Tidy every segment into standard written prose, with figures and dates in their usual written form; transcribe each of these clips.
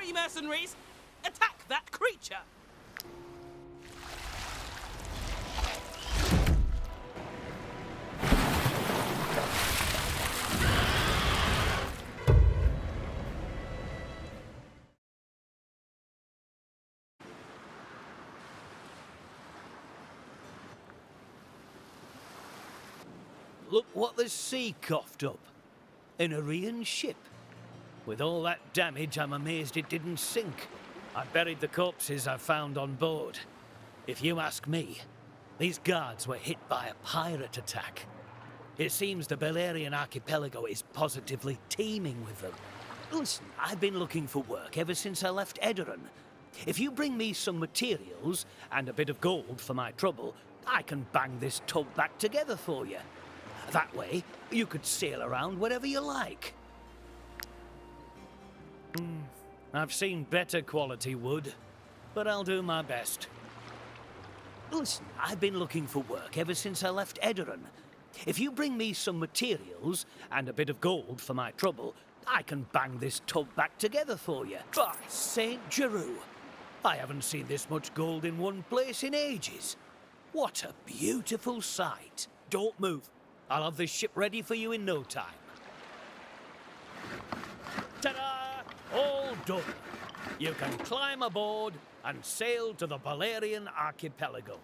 Ready, mercenaries! Attack that creature! Look what the sea coughed up. An Arian ship. With all that damage, I'm amazed it didn't sink. I buried the corpses I found on board. If you ask me, these guards were hit by a pirate attack. It seems the Belerion Archipelago is positively teeming with them. Listen, I've been looking for work ever since I left Edoran. If you bring me some materials and a bit of gold for my trouble, I can bang this tub back together for you. That way, you could sail around wherever you like. I've seen better quality wood, but I'll do my best. Listen, I've been looking for work ever since I left Edoran. If you bring me some materials and a bit of gold for my trouble, I can bang this tub back together for you. By Saint Jeru! I haven't seen this much gold in one place in ages. What a beautiful sight. Don't move. I'll have this ship ready for you in no time. Ta-da! All done. You can climb aboard and sail to the Belerion Archipelago.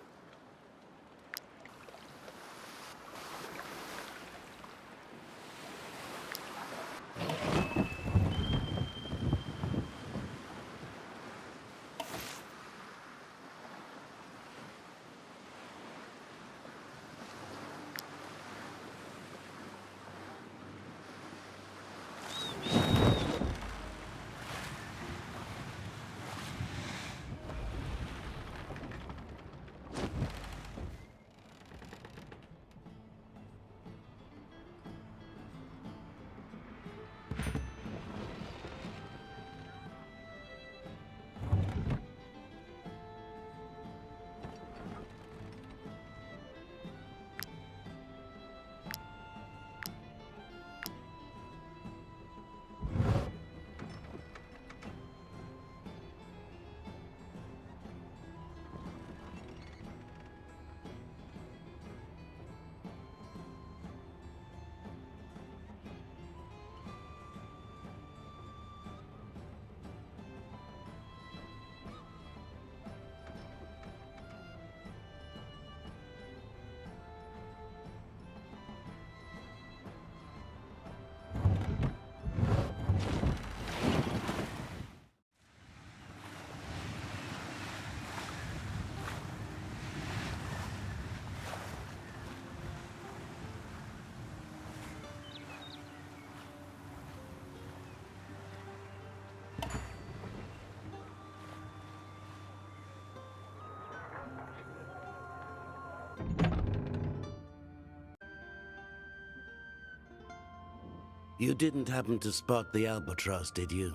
You didn't happen to spot the Albatross, did you?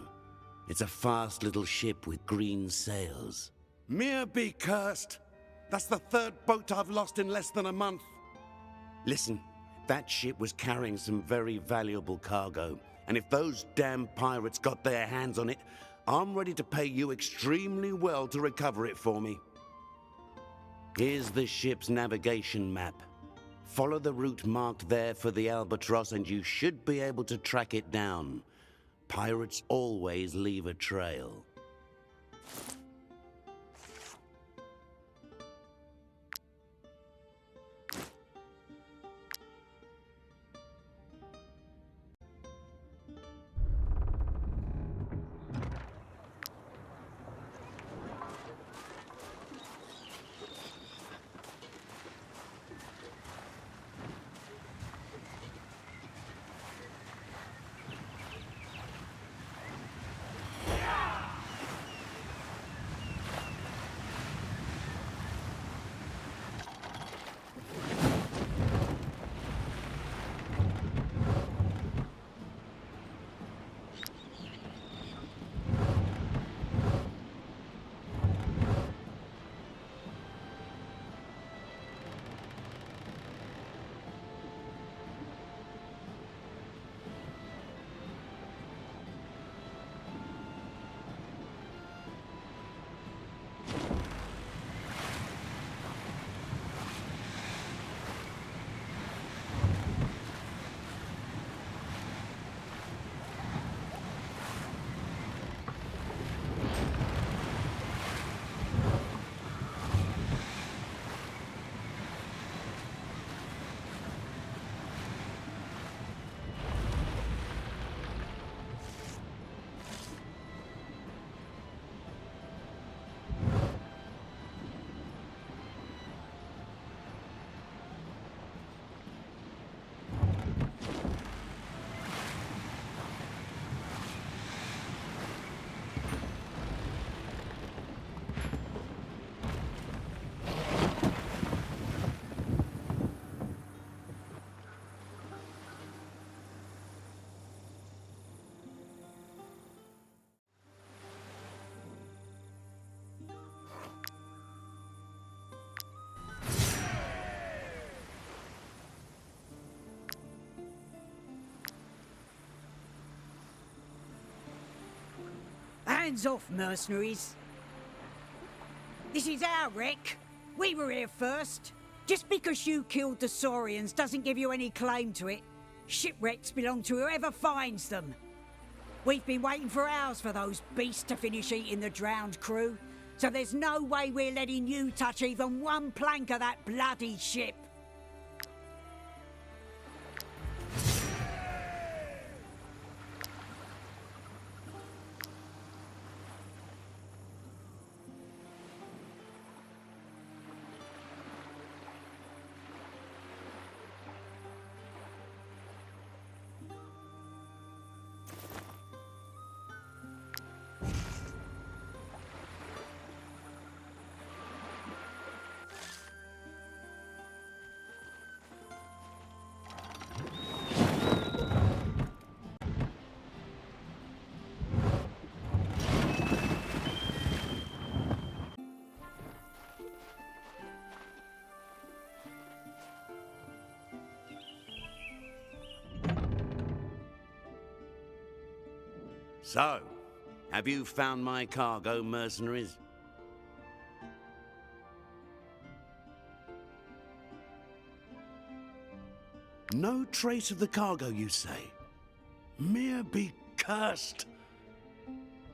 It's a fast little ship with green sails. Mir be cursed! That's the third boat I've lost in less than a month. Listen, that ship was carrying some very valuable cargo, and if those damn pirates got their hands on it, I'm ready to pay you extremely well to recover it for me. Here's the ship's navigation map. Follow the route marked there for the Albatross and you should be able to track it down. Pirates always leave a trail. Hands off, mercenaries. This is our wreck. We were here first. Just because you killed the Saurians doesn't give you any claim to it. Shipwrecks belong to whoever finds them. We've been waiting for hours for those beasts to finish eating the drowned crew, so there's no way we're letting you touch even one plank of that bloody ship. So, have you found my cargo, mercenaries? No trace of the cargo, you say? Mere be cursed!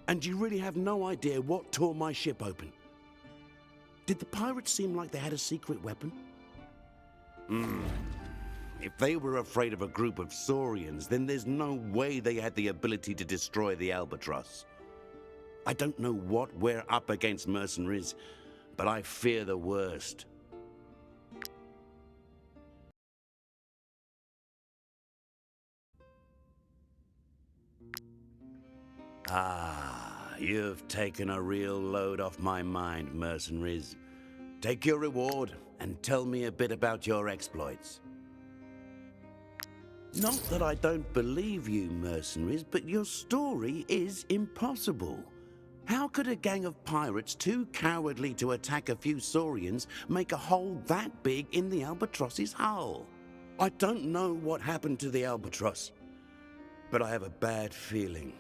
And you really have no idea what tore my ship open? Did the pirates seem like they had a secret weapon? If they were afraid of a group of Saurians, then there's no way they had the ability to destroy the Albatross. I don't know what we're up against, mercenaries, but I fear the worst. Ah, you've taken a real load off my mind, mercenaries. Take your reward and tell me a bit about your exploits. Not that I don't believe you, mercenaries, but your story is impossible. How could a gang of pirates too cowardly to attack a few Saurians make a hole that big in the Albatross's hull? I don't know what happened to the Albatross, but I have a bad feeling.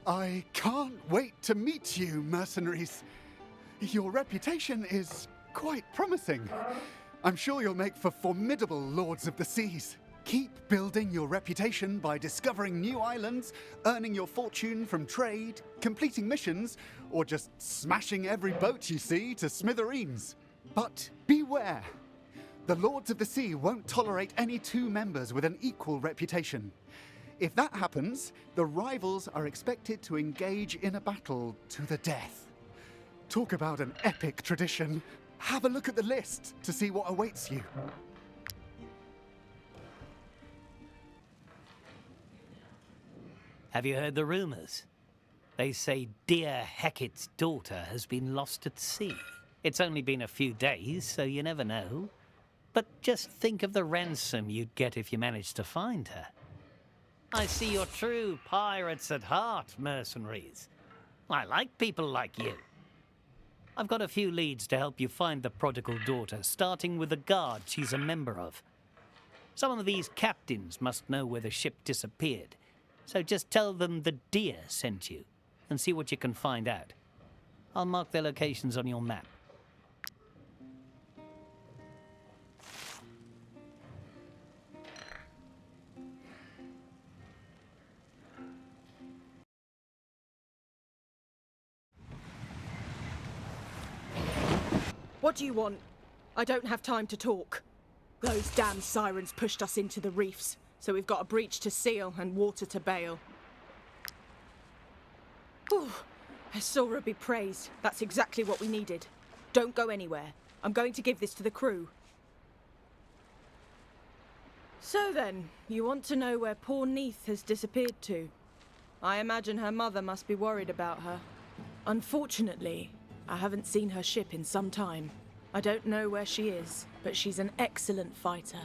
I can't wait to meet you, mercenaries. Your reputation is quite promising. I'm sure you'll make for formidable lords of the seas. Keep building your reputation by discovering new islands, earning your fortune from trade, completing missions, or just smashing every boat you see to smithereens. But beware. The Lords of the Sea won't tolerate any two members with an equal reputation. If that happens, the rivals are expected to engage in a battle to the death. Talk about an epic tradition. Have a look at the list to see what awaits you. Have you heard the rumors? They say dear Hecate's daughter has been lost at sea. It's only been a few days, so you never know. But just think of the ransom you'd get if you managed to find her. I see you're true pirates at heart, mercenaries. I like people like you. I've got a few leads to help you find the prodigal daughter, starting with the guard she's a member of. Some of these captains must know where the ship disappeared, So just tell them the deer sent you, and see what you can find out. I'll mark their locations on your map. What do you want? I don't have time to talk. Those damn sirens pushed us into the reefs, so we've got a breach to seal and water to bail. Whew. Asura be praised. That's exactly what we needed. Don't go anywhere. I'm going to give this to the crew. So then, you want to know where poor Neith has disappeared to? I imagine her mother must be worried about her. Unfortunately, I haven't seen her ship in some time. I don't know where she is, but she's an excellent fighter.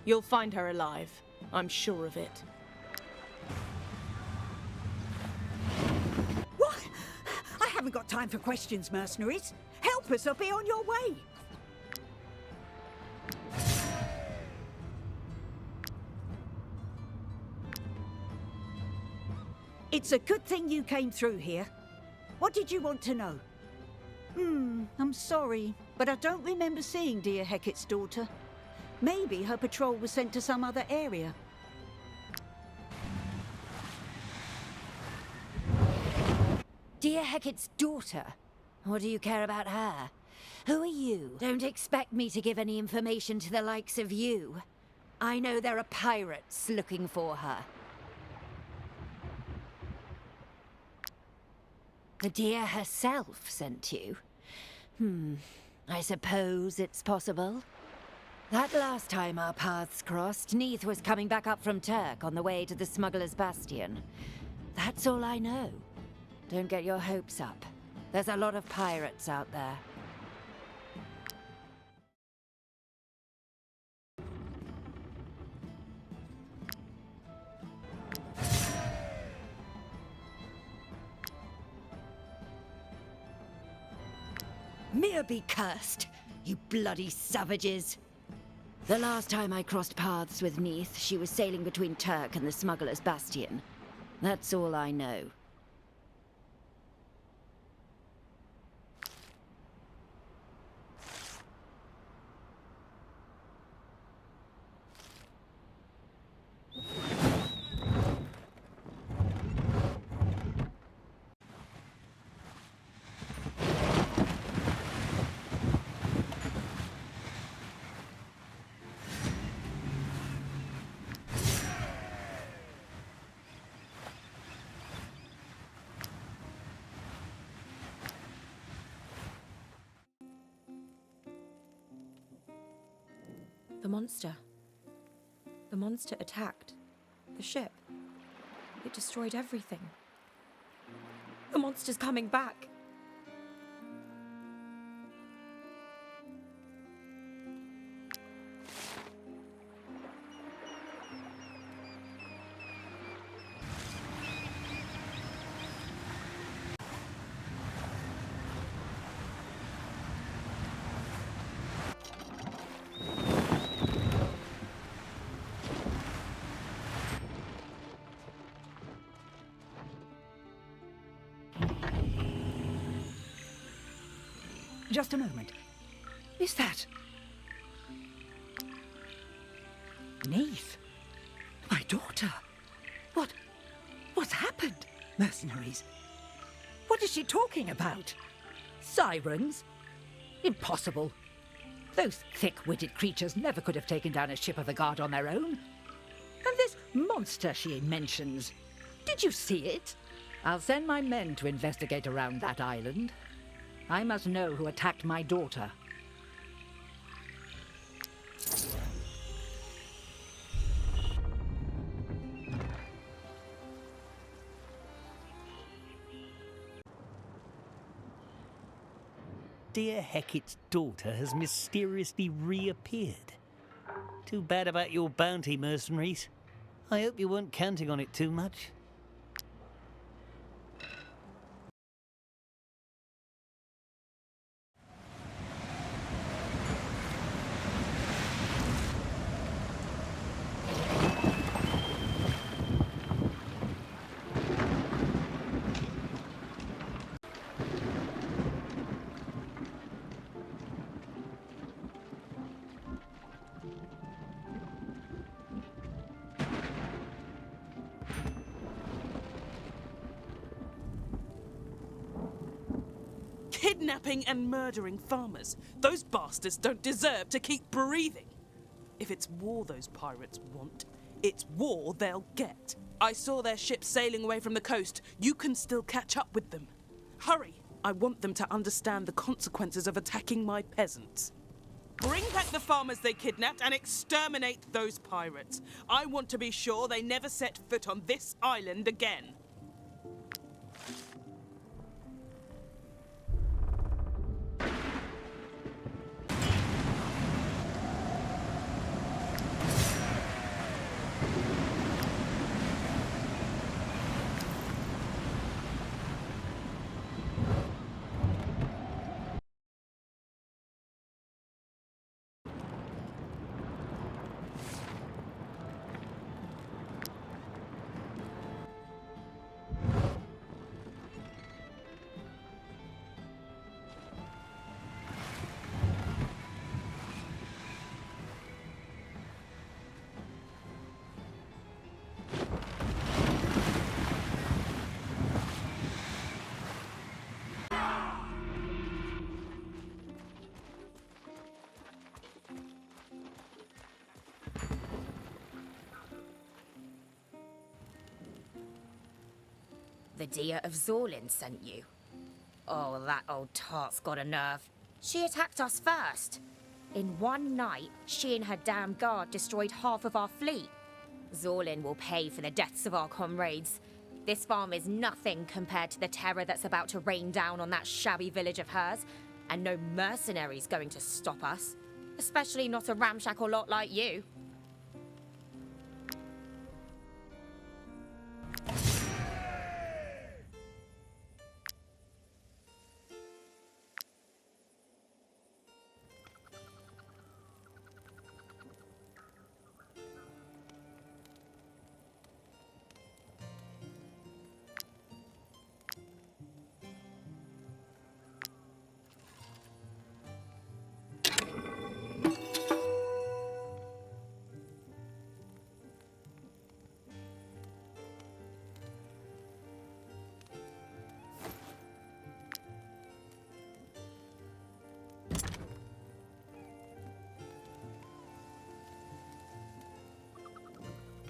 You'll find her alive. I'm sure of it. What? I haven't got time for questions, mercenaries. Help us or be on your way. It's a good thing you came through here. What did you want to know? I'm sorry, but I don't remember seeing dear Hecate's daughter. Maybe her patrol was sent to some other area. Dear Hecate's daughter? What do you care about her? Who are you? Don't expect me to give any information to the likes of you. I know there are pirates looking for her. The deer herself sent you? I suppose it's possible. That last time our paths crossed, Neith was coming back up from Turk on the way to the Smuggler's Bastion. That's all I know. Don't get your hopes up. There's a lot of pirates out there. Mir be cursed, you bloody savages! The last time I crossed paths with Neith, she was sailing between Turk and the Smuggler's Bastion. That's all I know. The monster. The monster attacked the ship. It destroyed everything. The monster's coming back. Just a moment. Is that... Neith? My daughter? What's happened? Mercenaries? What is she talking about? Sirens? Impossible. Those thick-witted creatures never could have taken down a ship of the guard on their own. And this monster she mentions, did you see it? I'll send my men to investigate around that island. I must know who attacked my daughter. Dear Hecate's daughter has mysteriously reappeared. Too bad about your bounty, mercenaries. I hope you weren't counting on it too much. Kidnapping and murdering farmers. Those bastards don't deserve to keep breathing. If it's war those pirates want, it's war they'll get. I saw their ship sailing away from the coast. You can still catch up with them. Hurry! I want them to understand the consequences of attacking my peasants. Bring back the farmers they kidnapped and exterminate those pirates. I want to be sure they never set foot on this island again. The Dia of Zorlin sent you. Oh, that old tart's got a nerve. She attacked us first. In one night, she and her damn guard destroyed half of our fleet. Zorlin will pay for the deaths of our comrades. This farm is nothing compared to the terror that's about to rain down on that shabby village of hers, and no mercenary's going to stop us. Especially not a ramshackle lot like you.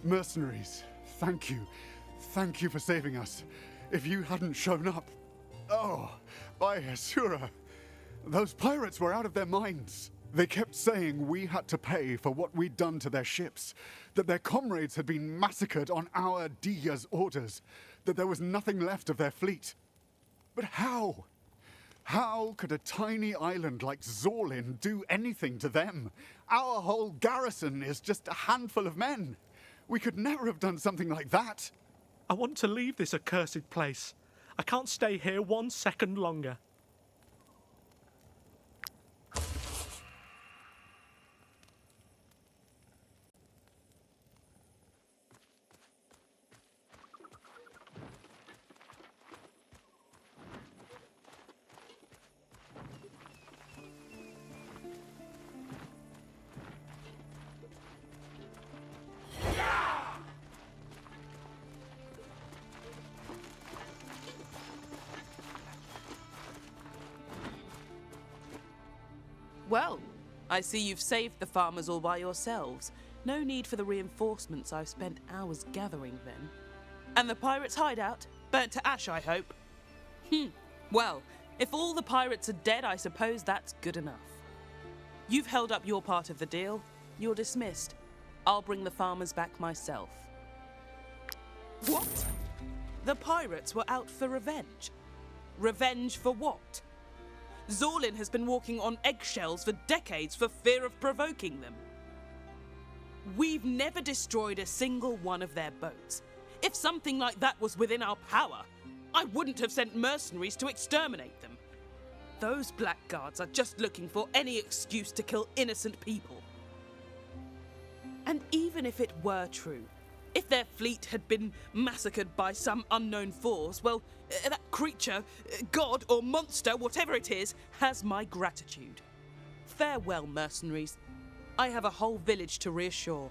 Mercenaries, thank you. Thank you for saving us. If you hadn't shown up... Oh, by Asura. Those pirates were out of their minds. They kept saying we had to pay for what we'd done to their ships, that their comrades had been massacred on our Dia's orders, that there was nothing left of their fleet. But how? How could a tiny island like Zorlin do anything to them? Our whole garrison is just a handful of men. We could never have done something like that. I want to leave this accursed place. I can't stay here 1 second longer. Well, I see you've saved the farmers all by yourselves. No need for the reinforcements I've spent hours gathering then. And the pirates' hideout? Burnt to ash, I hope. Well, if all the pirates are dead, I suppose that's good enough. You've held up your part of the deal. You're dismissed. I'll bring the farmers back myself. What? The pirates were out for revenge. Revenge for what? Zorlin has been walking on eggshells for decades for fear of provoking them. We've never destroyed a single one of their boats. If something like that was within our power, I wouldn't have sent mercenaries to exterminate them. Those blackguards are just looking for any excuse to kill innocent people. And even if it were true, if their fleet had been massacred by some unknown force, well, that creature, god or monster, whatever it is, has my gratitude. Farewell, mercenaries. I have a whole village to reassure.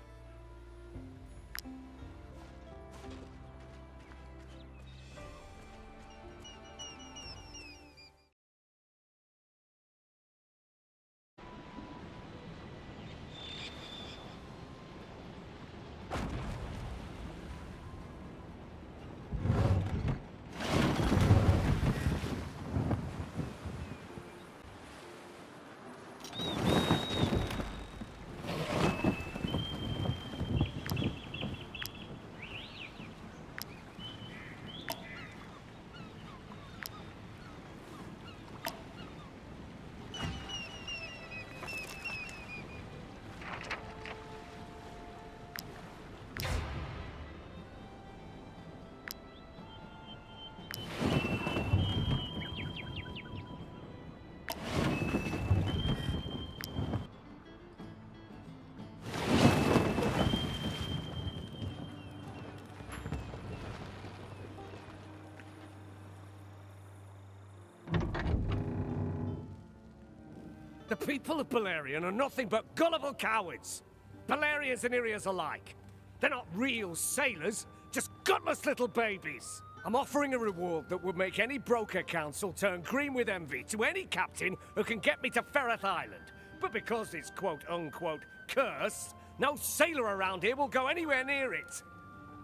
The people of Belerion are nothing but gullible cowards. Belerians and Irias alike. They're not real sailors, just gutless little babies. I'm offering a reward that would make any broker council turn green with envy to any captain who can get me to Ferreth Island. But because it's quote-unquote cursed, no sailor around here will go anywhere near it.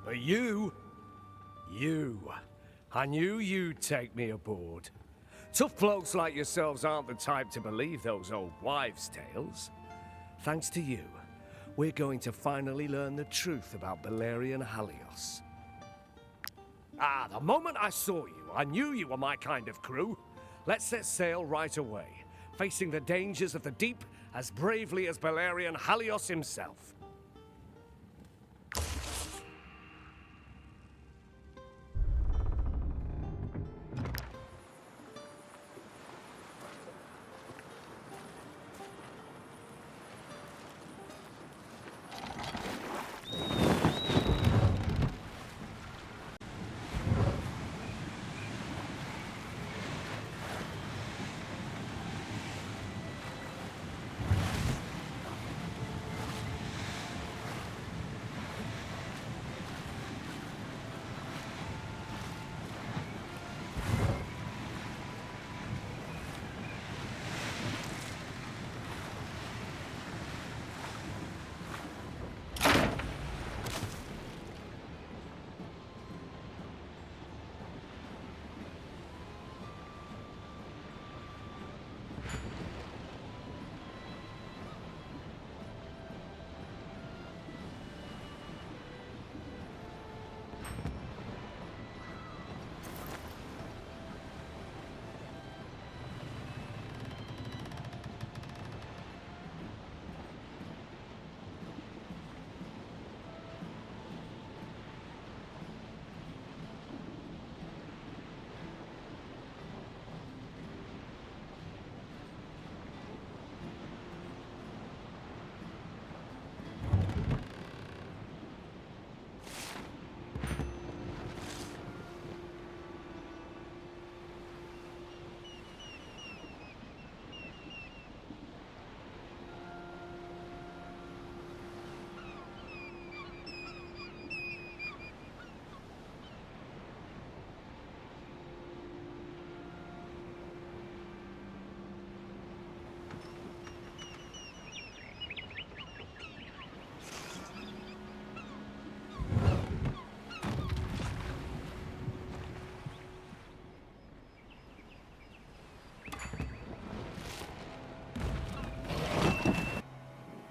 But you... I knew you'd take me aboard. Tough blokes like yourselves aren't the type to believe those old wives' tales. Thanks to you, we're going to finally learn the truth about Belerion Halios. The moment I saw you, I knew you were my kind of crew. Let's set sail right away, facing the dangers of the deep as bravely as Belerion Halios himself.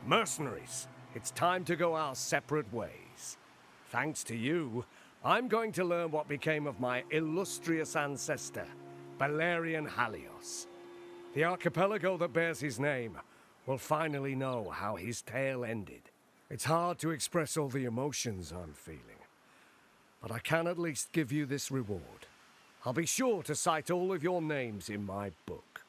Mercenaries, it's time to go our separate ways. Thanks to you, I'm going to learn what became of my illustrious ancestor, Belerion Halios. The archipelago that bears his name will finally know how his tale ended. It's hard to express all the emotions I'm feeling, but I can at least give you this reward. I'll be sure to cite all of your names in my book.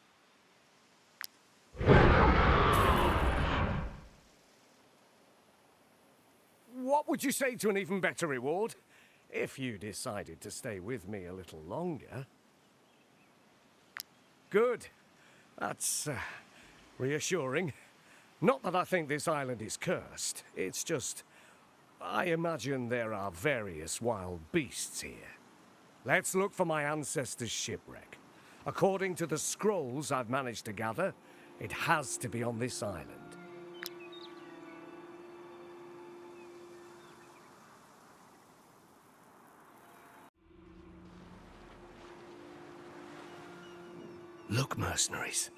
What would you say to an even better reward? If you decided to stay with me a little longer. Good. That's reassuring. Not that I think this island is cursed. It's just, I imagine there are various wild beasts here. Let's look for my ancestor's shipwreck. According to the scrolls I've managed to gather, it has to be on this island. Look, mercenaries.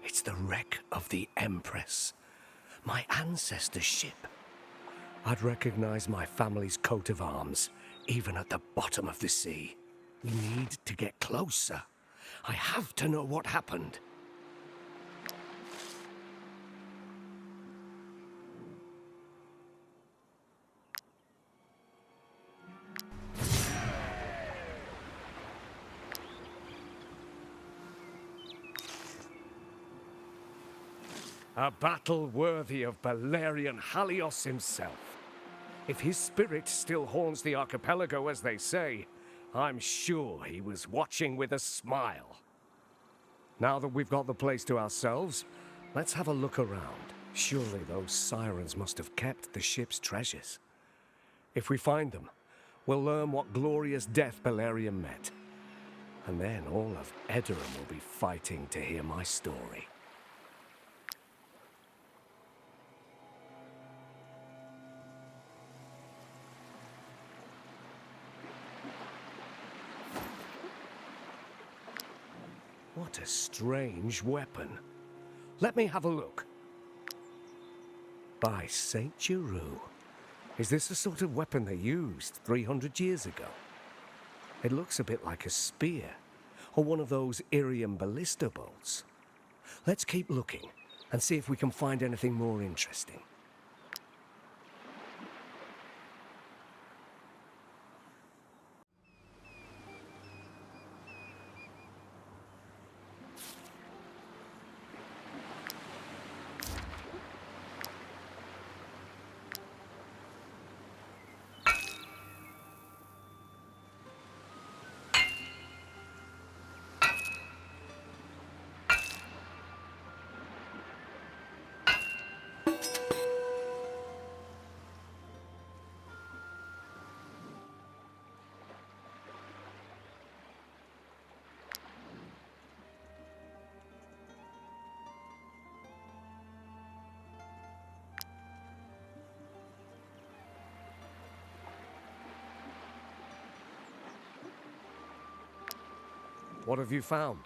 It's the wreck of the Empress. My ancestor's ship. I'd recognize my family's coat of arms, even at the bottom of the sea. We need to get closer. I have to know what happened. A battle worthy of Belerion Halios himself. If his spirit still haunts the archipelago, as they say, I'm sure he was watching with a smile. Now that we've got the place to ourselves, Let's have a look around. Surely those sirens must have kept the ship's treasures. If we find them, we'll learn what glorious death Belerion met. And then all of Edoram will be fighting to hear my story. What a strange weapon. Let me have a look. By Saint Giroux. Is this the sort of weapon they used 300 years ago? It looks a bit like a spear, or one of those Irium ballista bolts. Let's keep looking and see if we can find anything more interesting. What have you found?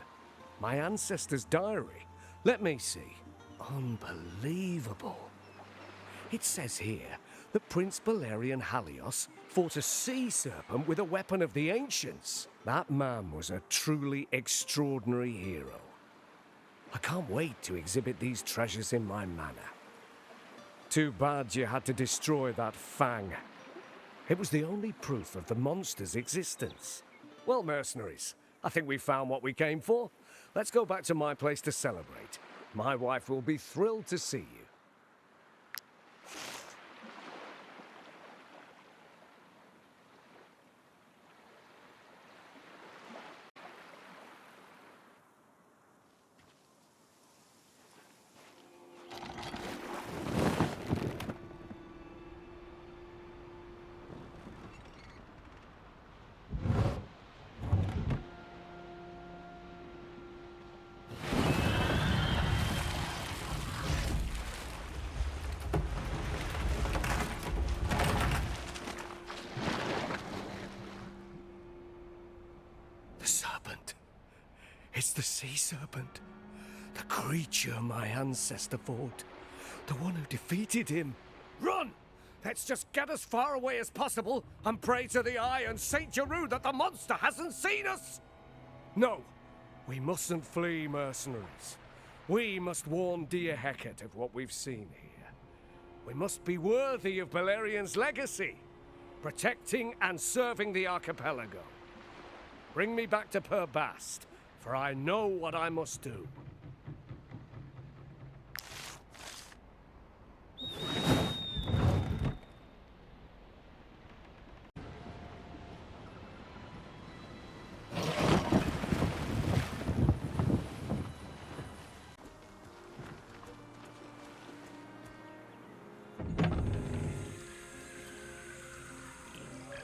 My ancestor's diary. Let me see. Unbelievable. It says here that Prince Belerion Halios fought a sea serpent with a weapon of the ancients. That man was a truly extraordinary hero. I can't wait to exhibit these treasures in my manor. Too bad you had to destroy that fang. It was the only proof of the monster's existence. Well, mercenaries, I think we found what we came for. Let's go back to my place to celebrate. My wife will be thrilled to see you. It's the Sea Serpent, the creature my ancestor fought, the one who defeated him. Run! Let's just get as far away as possible and pray to the Eye and Saint Giroux that the monster hasn't seen us! No, we mustn't flee, mercenaries. We must warn dear Hecate of what we've seen here. We must be worthy of Belerion's legacy, protecting and serving the archipelago. Bring me back to Perbast, for I know what I must do.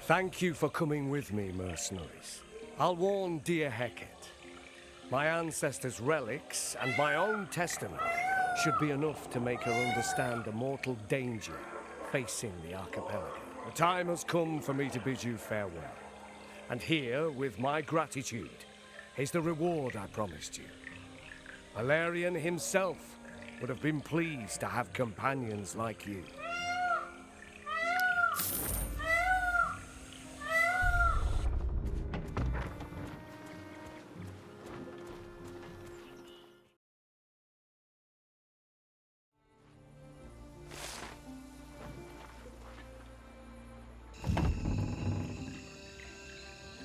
Thank you for coming with me, mercenaries. I'll warn dear Hecate. My ancestors' relics and my own testament should be enough to make her understand the mortal danger facing the archipelago. The time has come for me to bid you farewell. And here, with my gratitude, is the reward I promised you. Belerion himself would have been pleased to have companions like you.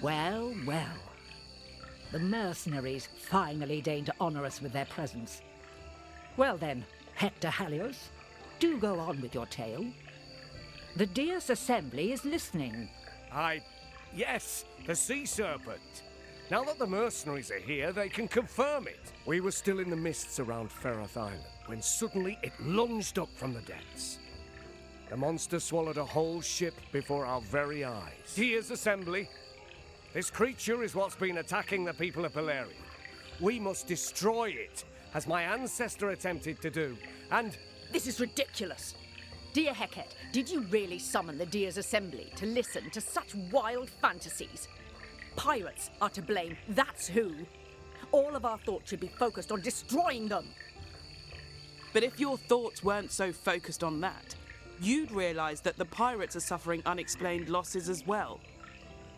Well, well. The mercenaries finally deign to honor us with their presence. Well then, Hector Halios, do go on with your tale. The Deus Assembly is listening. Yes, the Sea Serpent. Now that the mercenaries are here, they can confirm it. We were still in the mists around Ferroth Island when suddenly it lunged up from the depths. The monster swallowed a whole ship before our very eyes. Here's Assembly. This creature is what's been attacking the people of Belerion. We must destroy it, as my ancestor attempted to do, and... This is ridiculous. Dear Heket, did you really summon the Deer's Assembly to listen to such wild fantasies? Pirates are to blame, that's who. All of our thoughts should be focused on destroying them. But if your thoughts weren't so focused on that, you'd realise that the pirates are suffering unexplained losses as well.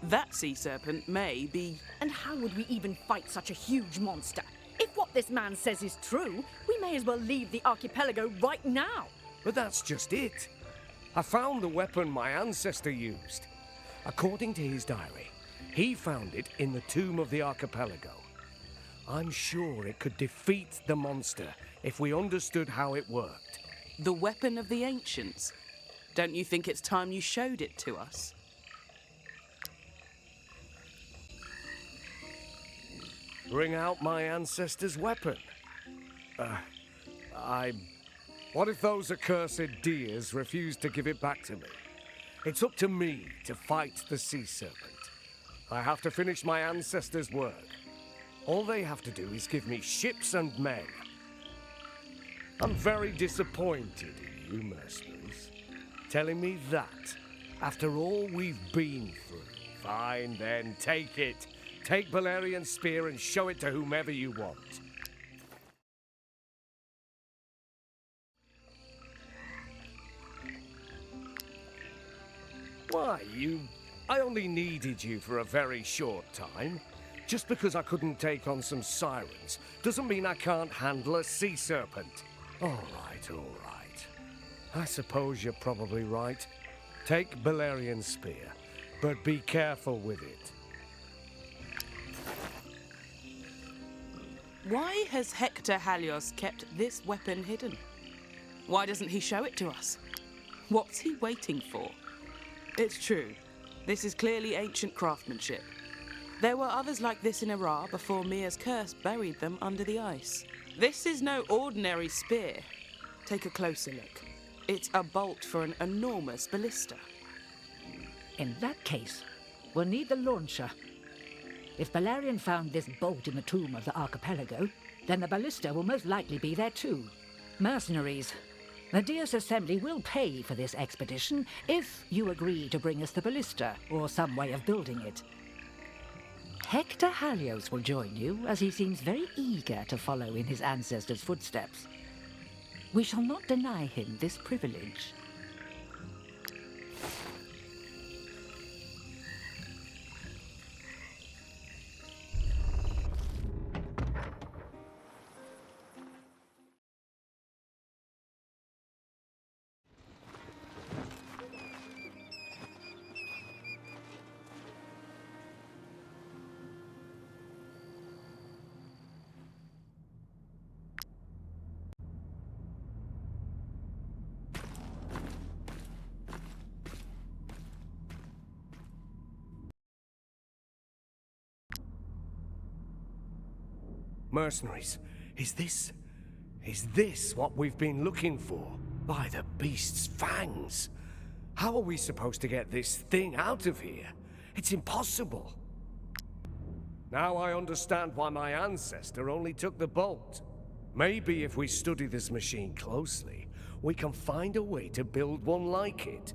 That Sea Serpent may be... And how would we even fight such a huge monster? If what this man says is true, we may as well leave the archipelago right now. But that's just it. I found the weapon my ancestor used. According to his diary, he found it in the tomb of the archipelago. I'm sure it could defeat the monster if we understood how it worked. The weapon of the ancients? Don't you think it's time you showed it to us? Bring out my ancestor's weapon. What if those accursed deers refuse to give it back to me? It's up to me to fight the Sea Serpent. I have to finish my ancestors' work. All they have to do is give me ships and men. I'm very disappointed in you, mercenaries. Telling me that, after all we've been through. Fine then, take it. Take Belerion spear and show it to whomever you want. Why, I only needed you for a very short time. Just because I couldn't take on some sirens doesn't mean I can't handle a sea serpent. All right, all right. I suppose you're probably right. Take Belerion spear, but be careful with it. Why has Hector Halios kept this weapon hidden? Why doesn't he show it to us? What's he waiting for? It's true. This is clearly ancient craftsmanship. There were others like this in Iraq before Mia's curse buried them under the ice. This is no ordinary spear. Take a closer look. It's a bolt for an enormous ballista. In that case, we'll need the launcher. If Belerion found this bolt in the tomb of the archipelago, then the ballista will most likely be there too. Mercenaries, the Deer's Assembly will pay for this expedition if you agree to bring us the ballista or some way of building it. Hector Halios will join you, as he seems very eager to follow in his ancestors' footsteps. We shall not deny him this privilege. Mercenaries, is this what we've been looking for? By the beast's fangs! How are we supposed to get this thing out of here? It's impossible. Now I understand why my ancestor only took the bolt. Maybe if we study this machine closely, we can find a way to build one like it.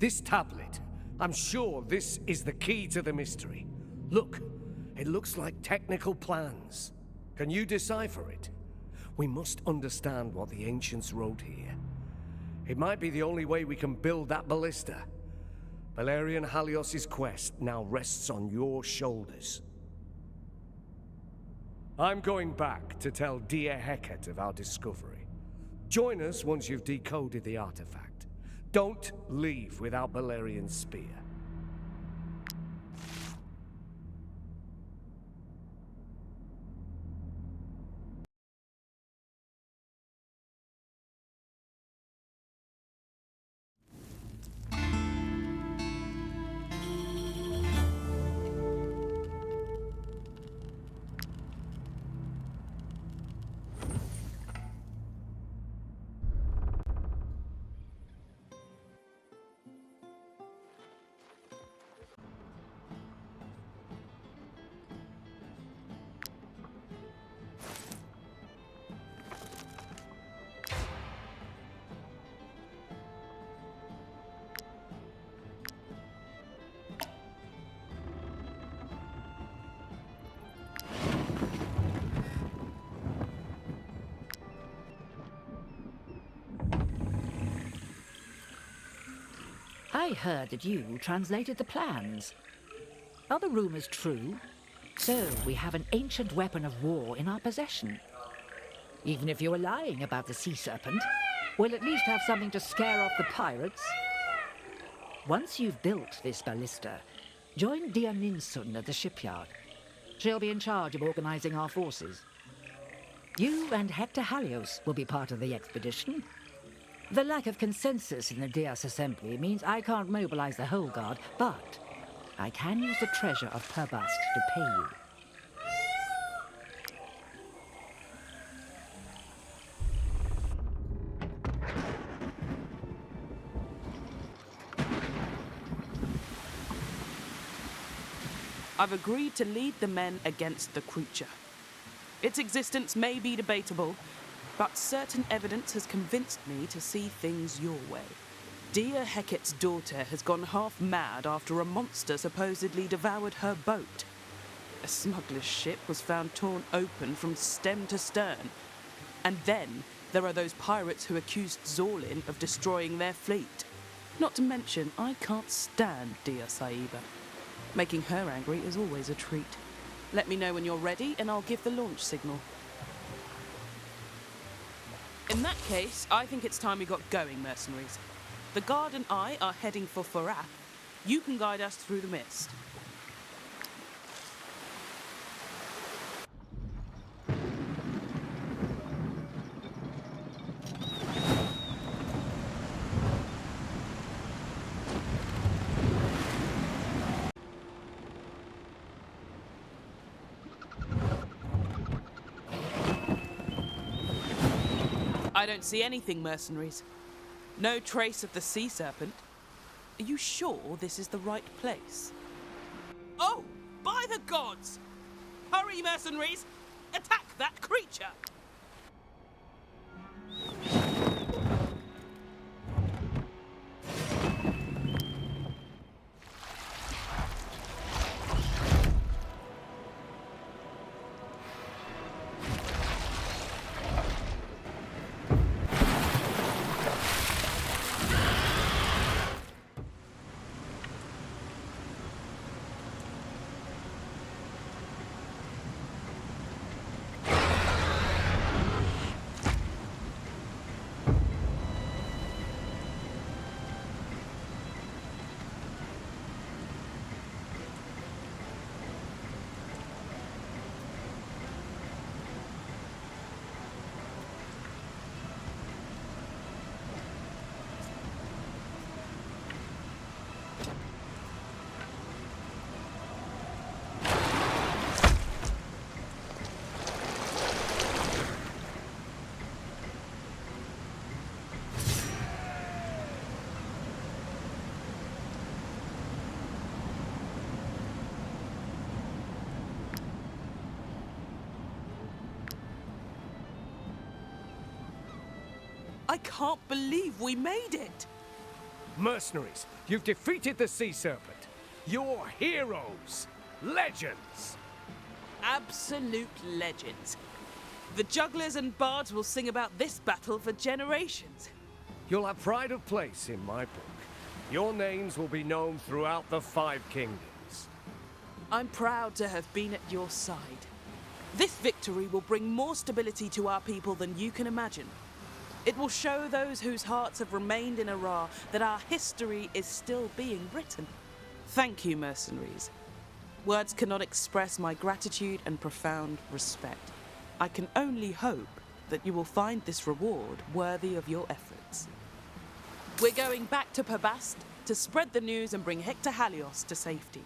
This tablet, I'm sure this is the key to the mystery. Look, it looks like technical plans. Can you decipher it? We must understand what the ancients wrote here. It might be the only way we can build that ballista. Belerion Halios' quest now rests on your shoulders. I'm going back to tell dear Heket of our discovery. Join us once you've decoded the artifact. Don't leave without Belerion's spear. I heard that you translated the plans. Are the rumors true? So we have an ancient weapon of war in our possession. Even if you were lying about the Sea Serpent, we'll at least have something to scare off the pirates. Once you've built this ballista, join dear Ninsun at the shipyard. She'll be in charge of organizing our forces. You and Hector Halios will be part of the expedition. The lack of consensus in the Dias Assembly means I can't mobilize the whole guard, but I can use the treasure of Perbast to pay you. I've agreed to lead the men against the creature. Its existence may be debatable, but certain evidence has convinced me to see things your way. Dear Heket's daughter has gone half mad after a monster supposedly devoured her boat. A smuggler's ship was found torn open from stem to stern. And then there are those pirates who accused Zorlin of destroying their fleet. Not to mention, I can't stand dear Saiba. Making her angry is always a treat. Let me know when you're ready and I'll give the launch signal. In that case, I think it's time we got going, mercenaries. The guard and I are heading for Farath. You can guide us through the mist. I don't see anything, mercenaries. No trace of the Sea Serpent. Are you sure this is the right place? Oh, by the gods! Hurry, mercenaries! Attack that creature! I can't believe we made it! Mercenaries, you've defeated the Sea Serpent. You're heroes. Legends. Absolute legends. The jugglers and bards will sing about this battle for generations. You'll have pride of place in my book. Your names will be known throughout the Five Kingdoms. I'm proud to have been at your side. This victory will bring more stability to our people than you can imagine. It will show those whose hearts have remained in Arar that our history is still being written. Thank you, mercenaries. Words cannot express my gratitude and profound respect. I can only hope that you will find this reward worthy of your efforts. We're going back to Pabast to spread the news and bring Hector Halios to safety.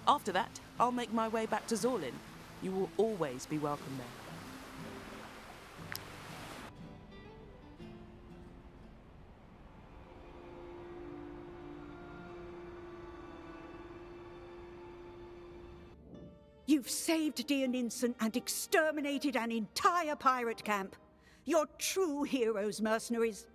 After that, I'll make my way back to Zorlin. You will always be welcome there. You've saved dear Ninsen and exterminated an entire pirate camp. You're true heroes, mercenaries.